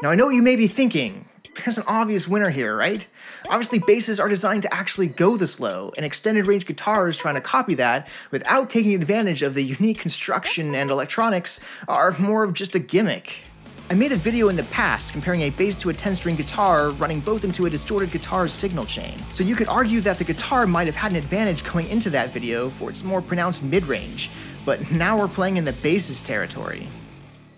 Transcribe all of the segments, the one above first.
Now I know what you may be thinking. There's an obvious winner here, right? Obviously basses are designed to actually go this low, and extended range guitars trying to copy that without taking advantage of the unique construction and electronics are more of just a gimmick. I made a video in the past comparing a bass to a 10-string guitar running both into a distorted guitar's signal chain, so you could argue that the guitar might have had an advantage going into that video for its more pronounced mid-range, but now we're playing in the bass's territory.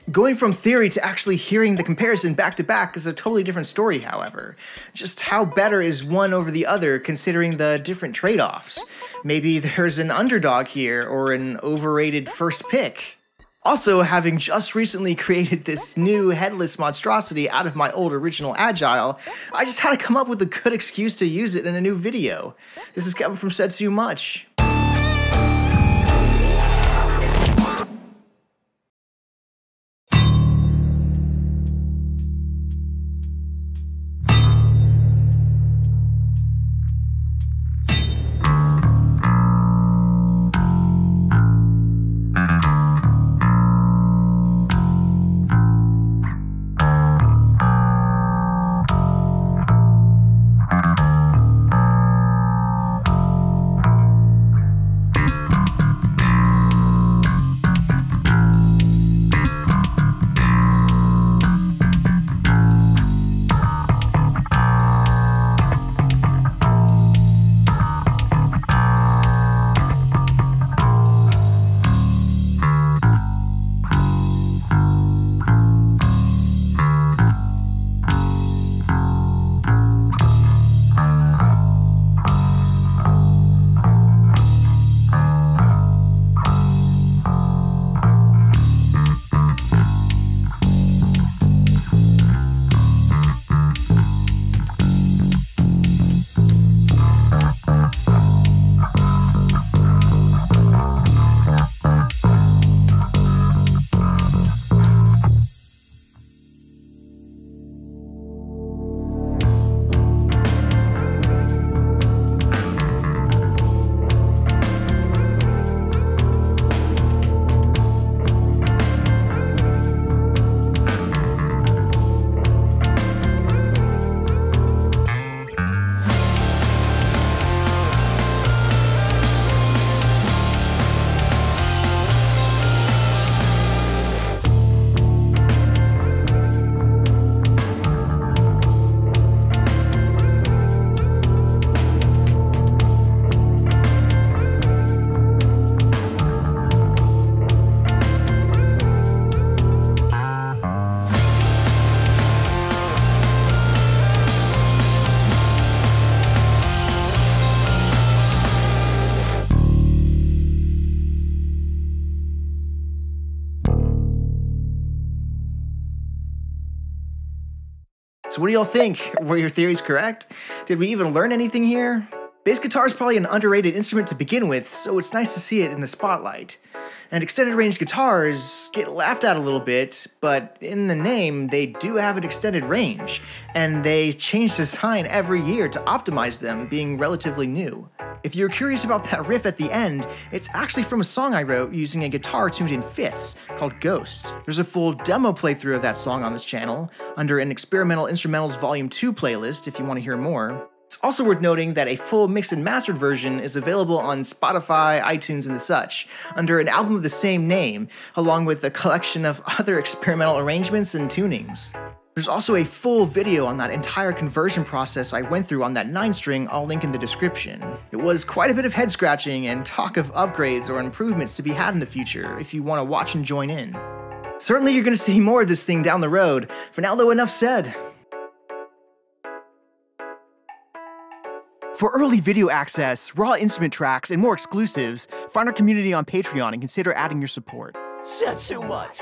Going from theory to actually hearing the comparison back to back is a totally different story, however. Just how better is one over the other considering the different trade-offs? Maybe there's an underdog here or an overrated first pick. Also, having just recently created this new Headless monstrosity out of my old original Agile, I just had to come up with a good excuse to use it in a new video. This is Kevin from Said Too Much. So what do y'all think? Were your theories correct? Did we even learn anything here? Bass guitar is probably an underrated instrument to begin with, so it's nice to see it in the spotlight. And extended range guitars get laughed at a little bit, but in the name, they do have an extended range, and they change design every year to optimize them, being relatively new. If you're curious about that riff at the end, it's actually from a song I wrote using a guitar tuned in fifths called Ghost. There's a full demo playthrough of that song on this channel, under an Experimental Instrumentals Volume 2 playlist if you want to hear more. It's also worth noting that a full mixed and mastered version is available on Spotify, iTunes, and the such, under an album of the same name, along with a collection of other experimental arrangements and tunings. There's also a full video on that entire conversion process I went through on that 9-string I'll link in the description. It was quite a bit of head scratching and talk of upgrades or improvements to be had in the future if you want to watch and join in. Certainly you're going to see more of this thing down the road. For now though, enough said. For early video access, raw instrument tracks, and more exclusives, find our community on Patreon and consider adding your support. Said too much.